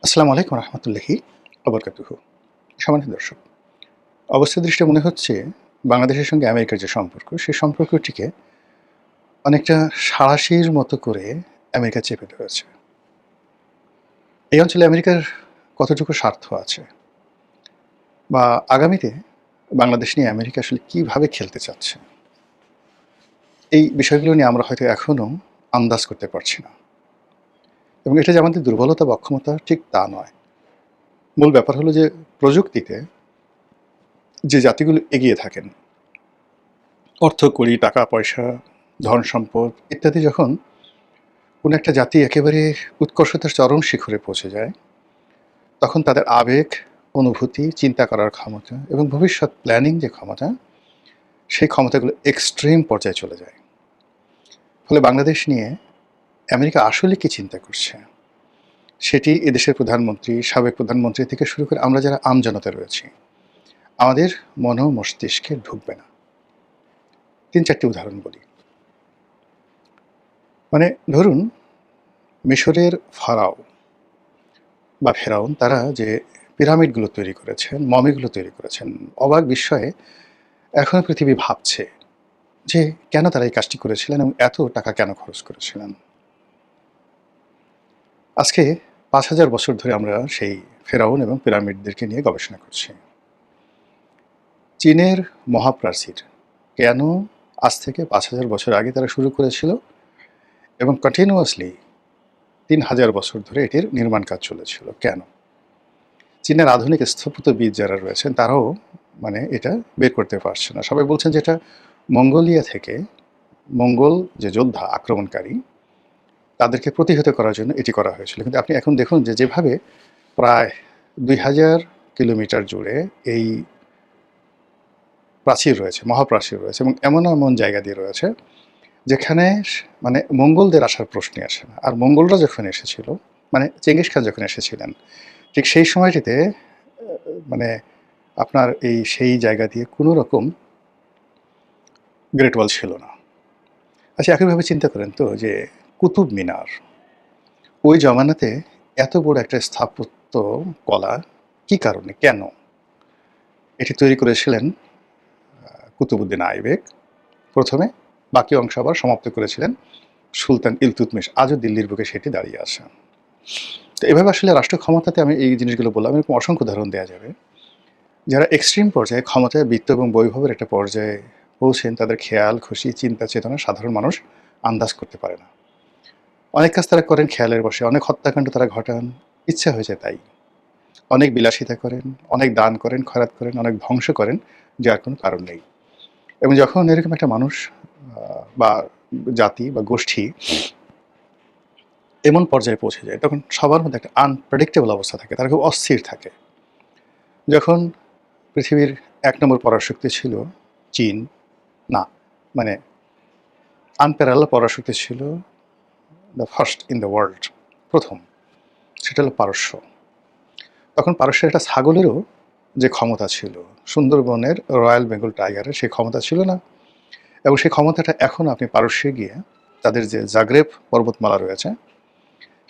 আসসালামু আলাইকুম রহমতুল্লাহি ওবরকাতুহু। সম্মানিত দর্শক, অবস্থা দৃষ্টে মনে হচ্ছে বাংলাদেশের সঙ্গে আমেরিকার যে সম্পর্ক, সেই সম্পর্কটিকে অনেকটা সাঁড়াশির মতো করে আমেরিকা চেপে ধরেছে। এই অঞ্চলে আমেরিকার কতটুকু স্বার্থ আছে বা আগামীতে বাংলাদেশ নিয়ে আমেরিকা আসলে কীভাবে খেলতে চাচ্ছে, এই বিষয়গুলো নিয়ে আমরা হয়তো এখনও আন্দাজ করতে পারছি না। এবং এটা যে আমাদের দুর্বলতা বা অক্ষমতা, ঠিক তা নয়। মূল ব্যাপার হলো যে প্রযুক্তিতে যে জাতিগুলো এগিয়ে থাকেন, অর্থ কড়ি, টাকা পয়সা, ধন সম্পদ ইত্যাদি, যখন কোনো একটা জাতি একেবারে উৎকর্ষতার চরম শিখরে পৌঁছে যায়, তখন তাদের আবেগ, অনুভূতি, চিন্তা করার ক্ষমতা এবং ভবিষ্যৎ প্ল্যানিং যে ক্ষমতা, সেই ক্ষমতাগুলো এক্সট্রিম পর্যায়ে চলে যায়। ফলে বাংলাদেশ নিয়ে আমেরিকা আসলে কী চিন্তা করছে, সেটি এদেশের প্রধানমন্ত্রী, সাবেক প্রধানমন্ত্রী থেকে শুরু করে আমরা যারা আমজনতা রয়েছি, আমাদের মন মস্তিষ্কে ঢুকবে না। ৩-৪টি উদাহরণ বলি। মানে ধরুন, মিশরের ফারাও বা ফেরাউন, তারা যে পিরামিডগুলো তৈরি করেছেন, মমিগুলো তৈরি করেছেন, অবাক বিস্ময়ে এখনও পৃথিবী ভাবছে যে কেন তারা এই কাজটি করেছিলেন এবং এত টাকা কেন খরচ করেছিলেন। আজকে ৫,০০০ বছর ধরে আমরা সেই ফেরাউন এবং পিরামিডদেরকে নিয়ে গবেষণা করছি। চীনের মহাপ্রাচীর কেন আজ থেকে ৫,০০০ বছর আগে তারা শুরু করেছিল এবং কন্টিনিউয়াসলি ৩,০০০ বছর ধরে এটির নির্মাণ কাজ চলেছিল কেন? চীনের আধুনিক স্থপতিবিদ যারা রয়েছেন, তারাও এটা বের করতে পারছে না। সবাই বলছেন যে এটা মঙ্গোলিয়া থেকে মঙ্গল যে যোদ্ধা, আক্রমণকারী, তাদেরকে প্রতিহত করার জন্য এটি করা হয়েছিল। কিন্তু আপনি এখন দেখুন যে যেভাবে প্রায় ২,০০০ কিলোমিটার জুড়ে এই প্রাচীর রয়েছে, মহাপ্রাচীর রয়েছে, এবং এমন এমন জায়গা দিয়ে রয়েছে যেখানে মঙ্গলদের আসার প্রশ্নই আসে না। আর মঙ্গলরা যখন এসেছিল, চেঙ্গিস খান যখন এসেছিলেন, ঠিক সেই সময়টিতে মানে আপনার সেই জায়গা দিয়ে কোনো রকম গ্রেট ওয়াল ছিল না। আচ্ছা, একইভাবে চিন্তা করেন তো যে কুতুব মিনার, ওই জমানাতে এত বড় একটা স্থাপত্য কলা কী কারণে, কেন এটি তৈরি করেছিলেন কুতুবউদ্দিন আইবেক প্রথমে, বাকি অংশ আবার সমাপ্ত করেছিলেন সুলতান ইলতুৎমিশ। আজও দিল্লির বুকে সেটি দাঁড়িয়ে আছে। তো এভাবে আসলে রাষ্ট্র ক্ষমতাতে আমি এই জিনিসগুলো বললাম, এরকম অসংখ্য উদাহরণ দেওয়া যাবে। যারা এক্সট্রিম পর্যায়ে ক্ষমতায়, বিত্ত এবং বৈভবের একটা পর্যায়ে পৌঁছেন, তাদের খেয়াল, খুশি, চিন্তা চেতনা সাধারণ মানুষ আন্দাজ করতে পারে না। অনেক কাজ তারা করেন খেয়ালের বশে, অনেক হত্যাকাণ্ড তারা ঘটান ইচ্ছা হয়েছে তাই, অনেক বিলাসিতা করেন, অনেক দান করেন, খয়রাত করেন, অনেক ধ্বংস করেন, যার কোনো কারণ নেই। এবং যখন এরকম একটা মানুষ বা জাতি বা গোষ্ঠী এমন পর্যায়ে পৌঁছে যায়, তখন সবার মধ্যে একটা আনপ্রেডিক্টেবল অবস্থা থাকে, তারা খুব অস্থির থাকে। যখন পৃথিবীর ১ নম্বর পরাশক্তি ছিল চীন, না মানে আনপ্যারালাল পরাশক্তি ছিল, the first in the world, প্রথম, সেটা হলো পারস্য। তখন পারস্যের একটা ছাগলেরও যে ক্ষমতা ছিল, সুন্দরবনের রয়্যাল বেঙ্গল টাইগারের সেই ক্ষমতা ছিল না। এবং সেই ক্ষমতাটা এখন আপনি পারস্যে গিয়ে, তাদের যে জাগ্রেব পর্বতমালা রয়েছে,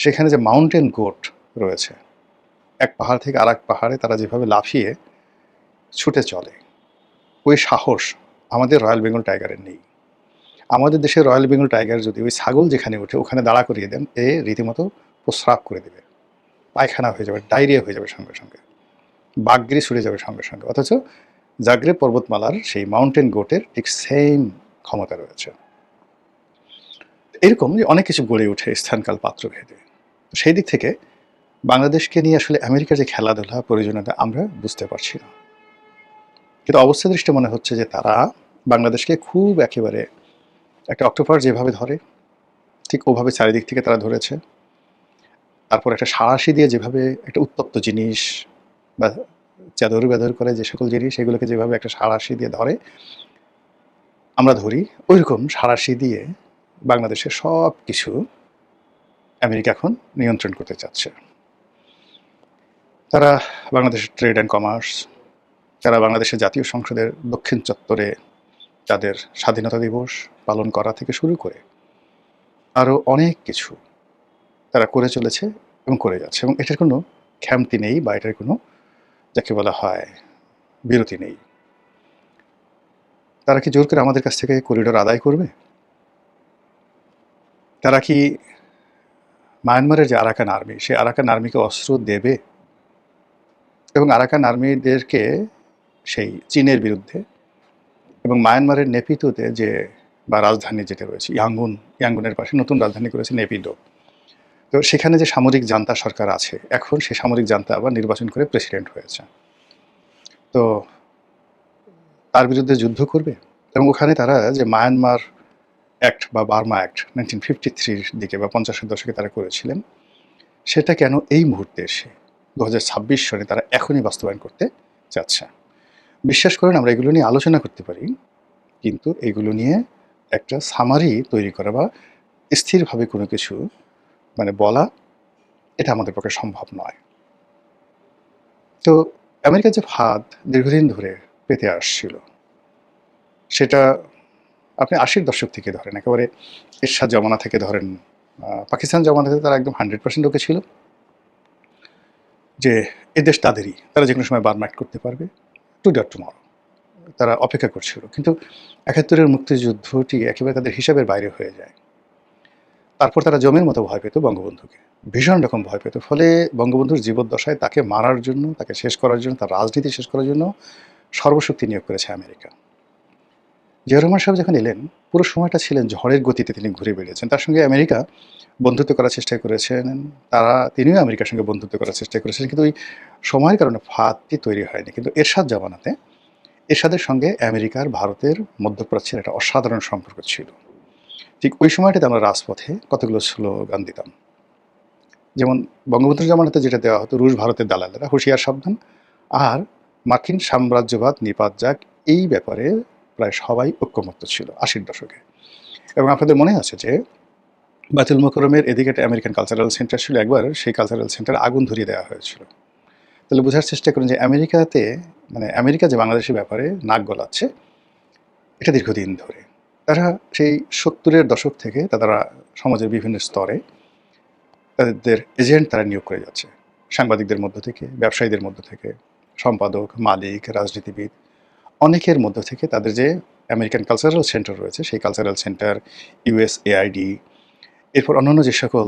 সেখানে যে মাউন্টেন গোট রয়েছে, এক পাহাড় থেকে আর এক পাহাড়ে তারা যেভাবে লাফিয়ে ছুটে চলে, ওই সাহস আমাদের রয়্যাল বেঙ্গল টাইগারের নেই। আমাদের দেশের রয়্যাল বেঙ্গল টাইগার যদি ওই ছাগল যেখানে ওঠে ওখানে দাঁড়া করিয়ে দেন, রীতিমতো প্রস্রাব করে দেবে, পায়খানা হয়ে যাবে, ডায়রিয়া হয়ে যাবে সঙ্গে সঙ্গে, বাগগিরি ছুটে যাবে সঙ্গে সঙ্গে। অথচ জাগ্রেব পর্বতমালার সেই মাউন্টেন গোটের ঠিক সেম ক্ষমতা রয়েছে। এরকম যে অনেক কিছু গড়ে ওঠে স্থানকাল পাত্র ভেদে। সেই দিক থেকে বাংলাদেশকে নিয়ে আসলে আমেরিকার যে খেলাধুলা, প্রয়োজনীয়তা আমরা বুঝতে পারছি না। কিন্তু অবস্থা দৃষ্টে মনে হচ্ছে যে তারা বাংলাদেশকে খুব একেবারে একটা অক্টোপাস যেভাবে ধরে, ঠিক ওভাবে চারিদিক থেকে তারা ধরেছে। তারপর একটা সাঁড়াশি দিয়ে যেভাবে একটা উত্তপ্ত জিনিস বা চাদর বেদর করে যে সকল জিনিস, সেগুলোকে যেভাবে একটা সাঁড়াশি দিয়ে ধরে, আমরা ধরি, ওইরকম সাঁড়াশি দিয়ে বাংলাদেশের সব কিছু আমেরিকা এখন নিয়ন্ত্রণ করতে চাচ্ছে। তারা বাংলাদেশের ট্রেড অ্যান্ড কমার্স, তারা বাংলাদেশের জাতীয় সংসদের দক্ষিণ চত্বরে তাদের স্বাধীনতা দিবস পালন করা থেকে শুরু করে আরও অনেক কিছু তারা করে চলেছে এবং করে যাচ্ছে, এবং এটার কোনো ক্ষামতি নেই বা এটার কোনো যাকে বলা হয় বিরতি নেই। তারা কি জোর করে আমাদের কাছ থেকে করিডোর আদায় করবে? তারা কি মায়ানমারের যে আরাকান আর্মি, সেই আরাকান আর্মিকে অস্ত্র দেবে এবং আরাকান আর্মিদেরকে সেই চীনের বিরুদ্ধে এবং মায়ানমারের নেপিদোতে যে বা রাজধানী যেটা রয়েছে ইয়াঙ্গুনের পাশে নতুন রাজধানী করেছে নেপিদো। তো সেখানে যে সামরিক জান্তা সরকার আছে, এখন সেই সামরিক জান্তা আবার নির্বাচন করে প্রেসিডেন্ট হয়েছে। তো তার বিরুদ্ধে যুদ্ধ করবে এবং ওখানে তারা যে মায়ানমার অ্যাক্ট বা বার্মা অ্যাক্ট 1953-র দিকে বা 50-এর দশকে তারা করেছিলেন, সেটা কেন এই মুহূর্তে এসে 2026 সনে তারা এখনই বাস্তবায়ন করতে চাচ্ছে? বিশ্বাস করেন আমরা এগুলো নিয়ে আলোচনা করতে পারি, কিন্তু এগুলো নিয়ে একটা সামারি তৈরি করা বা স্থিরভাবে কোনো কিছু বলা, এটা আমাদের পক্ষে সম্ভব নয়। তো আমেরিকার যে ফাঁদ দীর্ঘদিন ধরে পেতে আসছিল, সেটা আপনি 80-র দশক থেকে ধরেন, একেবারে এরশাদ জমানা থেকে ধরেন, পাকিস্তান জমানাতে তারা একদম 100% ওকে ছিল যে এ দেশ তাদেরই, তারা যে কোনো সময় বার্ন অ্যাক্ট করতে পারবে, টুডে অর টুমরো। তারা অপেক্ষা করছিল, কিন্তু 71-এর মুক্তিযুদ্ধটি একেবারে তাদের হিসাবের বাইরে হয়ে যায়। তারপর তারা জমের মতো ভয় পেত বঙ্গবন্ধুকে, ভীষণ রকম ভয় পেত। ফলে বঙ্গবন্ধুর জীবদ্দশায় তাকে মারার জন্য, তাকে শেষ করার জন্য, তার রাজনীতি শেষ করার জন্য সর্বশক্তি নিয়োগ করেছে আমেরিকা। জিয়া রহমান সাহেব যখন এলেন, পুরো সময়টা ছিলেন ঝড়ের গতিতে তিনি ঘুরে বেড়িয়েছেন। তার সঙ্গে আমেরিকা বন্ধুত্ব করার চেষ্টা করেছেন, তিনিও আমেরিকার সঙ্গে বন্ধুত্ব করার চেষ্টা করেছেন, কিন্তু ওই সময়ের কারণে ফাঁদটি তৈরি হয়নি। কিন্তু এরশাদ জামানাতে এরশাদের সঙ্গে আমেরিকার, ভারতের, মধ্যপ্রাচ্যের একটা অসাধারণ সম্পর্ক ছিল। ঠিক ওই সময়টাতে আমরা রাজপথে কতগুলো স্লোগান দিতাম, যেমন বঙ্গবন্ধুর জামানাতে যেটা দেওয়া হতো, রুশ ভারতের দালালেরা হুঁশিয়ার সাবধান, আর মার্কিন সাম্রাজ্যবাদ নিপাত যাক, এই ব্যাপারে প্রায় সবাই ঐক্যমত্য ছিল 80-র দশকে। এবং আপনাদের মনে আছে যে বায়তুল মোকরমের এদিকে একটা আমেরিকান কালচারাল সেন্টার ছিল, একবার সেই কালচারাল সেন্টারে আগুন ধরিয়ে দেওয়া হয়েছিল। তাহলে বোঝার চেষ্টা করুন যে আমেরিকাতে আমেরিকা যে বাংলাদেশের ব্যাপারে নাক গলাচ্ছে, এটা দীর্ঘদিন ধরে। তারা সেই 70-এর দশক থেকে তারা সমাজের বিভিন্ন স্তরে তাদের এজেন্ট তারা নিয়োগ করে যাচ্ছে, সাংবাদিকদের মধ্য থেকে, ব্যবসায়ীদের মধ্য থেকে, সম্পাদক, মালিক, রাজনীতিবিদ, অনেকের মধ্য থেকে তাদের যে আমেরিকান কালচারাল সেন্টার রয়েছে, সেই কালচারাল সেন্টার, USAID, এরপর অন্যান্য যে সকল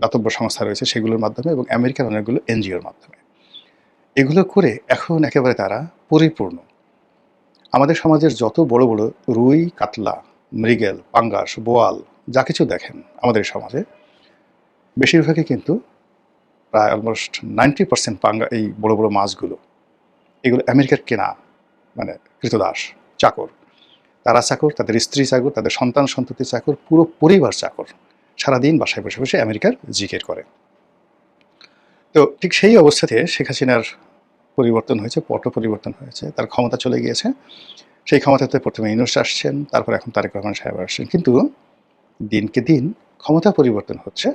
দাতব্য সংস্থা রয়েছে সেগুলোর মাধ্যমে এবং আমেরিকার অনেকগুলো NGOর মাধ্যমে এগুলো করে এখন একেবারে তারা পরিপূর্ণ। আমাদের সমাজের যত বড় বড় রুই, কাতলা, মৃগেল, পাঙ্গাস, বোয়াল যা কিছু দেখেন আমাদের সমাজে, বেশিরভাগই কিন্তু প্রায় অলমোস্ট 90% এই বড় বড় মাছগুলো, এগুলো আমেরিকার কেনা, কৃতদাস, চাকর। তারা চাকর, তাদের স্ত্রী চাকর, তাদের সন্তান সন্ততি চাকর, পুরো পরিবার চাকর, সারাদিন বাসায় বসে বসে আমেরিকার জিকির করে। তো ঠিক সেই অবস্থাতে শেখ হাসিনার পরিবর্তন হয়েছে, পট পরিবর্তন হয়েছে, তার ক্ষমতা চলে গিয়েছে। সেই ক্ষমতাতে প্রথমে ইউনূস আসছেন, তারপর এখন তারেক রহমান সাহেব আসছেন। কিন্তু দিনকে দিন ক্ষমতা পরিবর্তন হচ্ছে,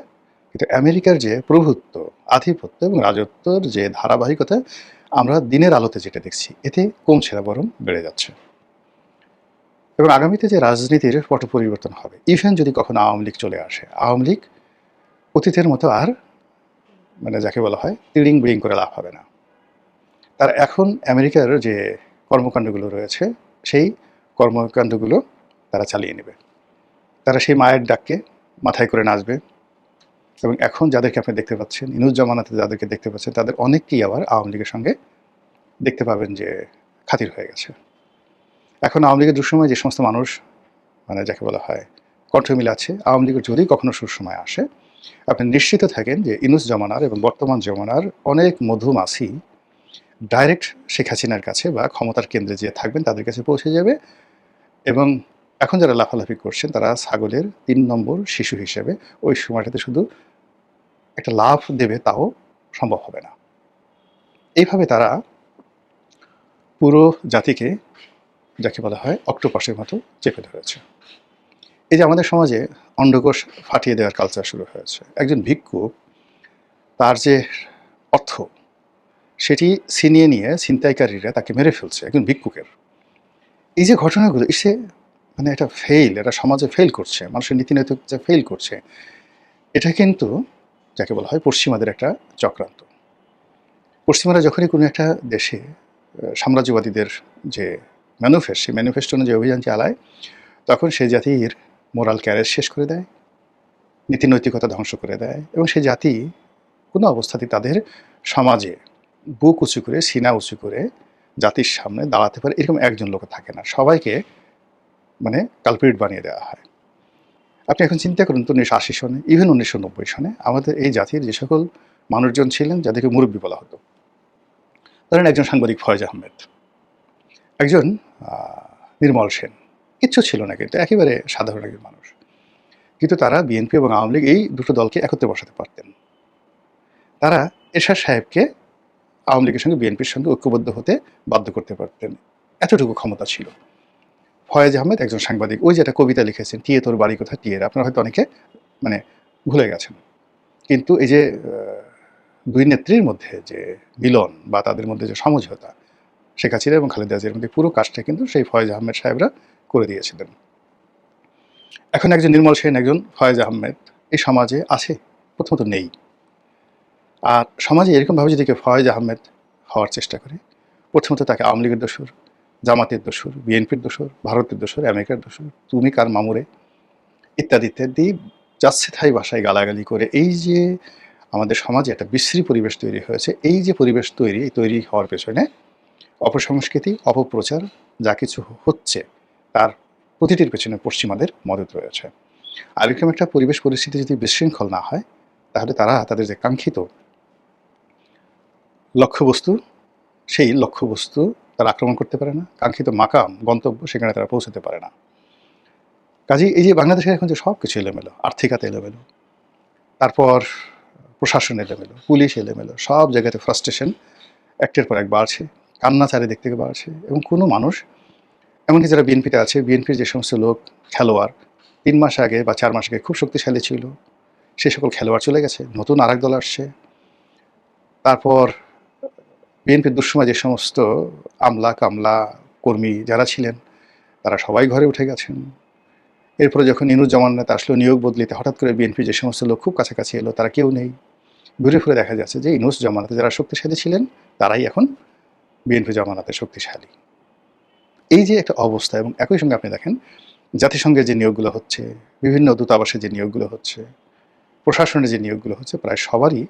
কিন্তু আমেরিকার যে প্রভুত্ব, আধিপত্য এবং রাজত্বর যে ধারাবাহিকতা আমরা দিনের আলোতে যেটা দেখছি, এতে কমছে না, বরং বেড়ে যাচ্ছে। এবং আগামীতে যে রাজনীতির পট পরিবর্তন হবে, ইভেন যদি কখনো আওয়ামী লীগ চলে আসে, আওয়ামী লীগ অতীতের মতো আর যাকে বলা হয় তিড়িং বিড়িং করে লাভ হবে না। তার এখন আমেরিকার যে কর্মকাণ্ডগুলো রয়েছে, সেই কর্মকাণ্ডগুলো তারা চালিয়ে নেবে। তারা সেই মায়ের ডাককে মাথায় করে নাচবে। এবং এখন যাদেরকে আপনি দেখতে পাচ্ছেন, ইনুস জামানাতে যাদেরকে দেখতে পাচ্ছেন, তাদের অনেককেই আবার আওয়ামী লীগের সঙ্গে দেখতে পাবেন যে খাতির হয়ে গেছে। এখন আওয়ামী লীগের দুঃসময় যে সমস্ত মানুষ যাকে বলা হয় কণ্ঠ মিলাচ্ছে, আওয়ামী লীগের যদি কখনো সুসময় আসে, আপনি নিশ্চিত থাকেন যে ইনুস জামানার এবং বর্তমান জামানার অনেক মধুমাছি ডাইরেক্ট শেখ হাসিনার কাছে বা ক্ষমতার কেন্দ্রে যে থাকবেন তাদের কাছে পৌঁছে যাবে। এবং এখন যারা লাফালাফি করছেন, তারা ছাগলের 3 নম্বর শিশু হিসেবে ওই সময়টাতে শুধু একটা লাফ দেবে, তাও সম্ভব হবে না। এইভাবে তারা পুরো জাতিকে যাকে বলা হয় অক্টোপাসের মতো চেপে ধরেছে। এই যে আমাদের সমাজে অন্ডকোষ ফাটিয়ে দেওয়ার কালচার শুরু হয়েছে। একজন ভিক্ষুক তার যে অর্থ, সেটি ছিনিয়ে নিয়ে ছিনতাইকারীরা তাকে মেরে ফেলছে, একজন ভিক্ষুকের। এই যে ঘটনাগুলো, এসে এটা ফেইল, এটা সমাজে ফেইল করছে, মানুষের নীতি নৈতিকতা ফেইল করছে। এটা কিন্তু যাকে বলা হয় পশ্চিমাদের একটা চক্রান্ত। পশ্চিমারা যখনই কোনো একটা দেশে সাম্রাজ্যবাদীদের যে ম্যানিফেস্টো, সেই ম্যানিফেস্টো অনুযায়ী অভিযান চালায়, তখন সেই জাতির মোরাল ক্যারেজ শেষ করে দেয়, নীতি নৈতিকতা ধ্বংস করে দেয়, এবং সেই জাতি কোনো অবস্থাতেই তাদের সমাজে বুক উঁচু করে, সিনা উঁচু করে জাতির সামনে দাঁড়াতে পারে এরকম একজন লোক থাকে না। সবাইকে মানে কালপ্রিট বানিয়ে দেওয়া হয়। আপনি এখন চিন্তা করুন তো 1980 সনে, ইভেন 1990 সনে আমাদের এই জাতির যে সকল মানুষজন ছিলেন যাদেরকে মুরব্বী বলা হতো, ধরেন একজন সাংবাদিক ফয়েজ আহমেদ, একজন নির্মল সেন, কিচ্ছু ছিল না, কিন্তু একেবারে সাধারণ একজন মানুষ, কিন্তু তারা বিএনপি এবং আওয়ামী লীগ এই দুটো দলকে একত্রে বসাতে পারতেন। তারা এরশাদ সাহেবকে আওয়ামী লীগের সঙ্গে বিএনপির সঙ্গে ঐক্যবদ্ধ হতে বাধ্য করতে পারতেন, এতটুকু ক্ষমতা ছিল। ফয়েজ আহমেদ একজন সাংবাদিক, ওই যে একটা কবিতা লিখেছেন, টিয়ে তোর বাড়ি কোথায় টিয়ের, আপনারা হয়তো অনেকে মানে ভুলে গেছেন, কিন্তু এই যে দুই নেত্রীর মধ্যে যে মিলন বা তাদের মধ্যে যে সমঝোতা, শেখ হাসিনা এবং খালেদা জিয়ার মধ্যে পুরো কাজটা কিন্তু সেই ফয়েজ আহমেদ সাহেবরা করে দিয়েছিলেন। এখন একজন নির্মল সেন, একজন ফয়েজ আহমেদ এই সমাজে আছে? প্রথমত নেই। আর সমাজে এরকমভাবে যদি কেউ ফয়েজ আহমেদ হওয়ার চেষ্টা করে, প্রথমত তাকে আওয়ামী লীগের দোসর, জামাতের দোসর, বিএনপির দোসর, ভারতের দোসর, আমেরিকার দোসর, তুমি কার মামুরে, ইত্যাদি ইত্যাদি যাচ্ছে তাই ভাষায় গালাগালি করে এই যে আমাদের সমাজে একটা বিশ্রী পরিবেশ তৈরি হয়েছে, এই যে পরিবেশ তৈরি হওয়ার পেছনে অপসংস্কৃতি, অপপ্রচার যা কিছু হচ্ছে তার প্রতিটির পেছনে পশ্চিমাদের মদত রয়েছে। আর এরকম একটা পরিবেশ পরিস্থিতি যদি বিশৃঙ্খল না হয়, তাহলে তারা তাদের যে কাঙ্ক্ষিত লক্ষ্যবস্তু, সেই লক্ষ্যবস্তু তারা আক্রমণ করতে পারে না, কাঙ্ক্ষিত মাকাম গন্তব্য সেখানে তারা পৌঁছাতে পারে না। কাজেই এই যে বাংলাদেশের এখন যে সব কিছু এলোমেলো, আর্থিকতা এলোমেলো, তারপর প্রশাসন এলোমেলো, পুলিশ এলোমেলো, সব জায়গাতে ফ্রাস্ট্রেশন একটার পর এক বাড়ছে, কান্না চারিদিক থেকে বাড়ছে, এবং কোনো মানুষ, এমনকি যারা বিএনপিতে আছে, বিএনপির যে সমস্ত লোক খেলোয়াড় ৩ মাস আগে বা 4 মাস আগে খুব শক্তিশালী ছিল, সে সকল খেলোয়াড় চলে গেছে, নতুন আরেক দল আসছে। তারপর বিএনপির দুঃসময় যে সমস্ত আমলা কামলা কর্মী যারা ছিলেন, তারা সবাই ঘরে উঠে গেছেন। এরপরে যখন ইনুস জামানত আসলো নিয়োগ বদলিতে, হঠাৎ করে বিএনপির যে সমস্ত লোক খুব কাছাকাছি এলো, তারা কেউ নেই। ঘুরে ফিরে দেখা যাচ্ছে যে ইনুস জামানাতে যারা শক্তিশালী ছিলেন তারাই এখন বিএনপি জামানাতে শক্তিশালী। এই যে একটা অবস্থা, এবং একই সঙ্গে আপনি দেখেন জাতিসংঘের যে নিয়োগগুলো হচ্ছে, বিভিন্ন দূতাবাসে যে নিয়োগগুলো হচ্ছে, প্রশাসনের যে নিয়োগগুলো হচ্ছে, প্রায় সবারই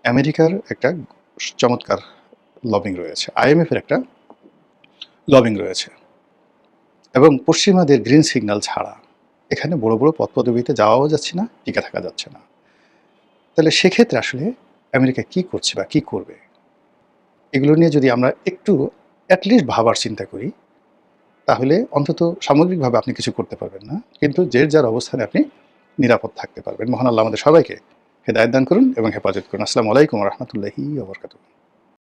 আমেরিকার একটা চমৎকার লবিং রয়েছে, আইএমএফের একটা লবিং রয়েছে, এবং পশ্চিমাদের গ্রিন সিগন্যাল ছাড়া এখানে বড় বড় পদ পদবিতে যাওয়াও যাচ্ছে না, টিকে থাকা যাচ্ছে না। তাহলে সেক্ষেত্রে আসলে আমেরিকা কি করছে বা কি করবে, এগুলো নিয়ে যদি আমরা একটু অ্যাটলিস্ট ভাবার চিন্তা করি, তাহলে অন্তত সামগ্রিকভাবে আপনি কিছু করতে পারবেন না, কিন্তু যে যার অবস্থানে আপনি নিরাপদ থাকতে পারবেন। মহান আল্লাহ আমাদের সবাইকে হেদায়েত দান করুন এবং হেফাজত করুন। আসসালামু আলাইকুম ওয়া রাহমাতুল্লাহি ওয়া বারাকাতুহু।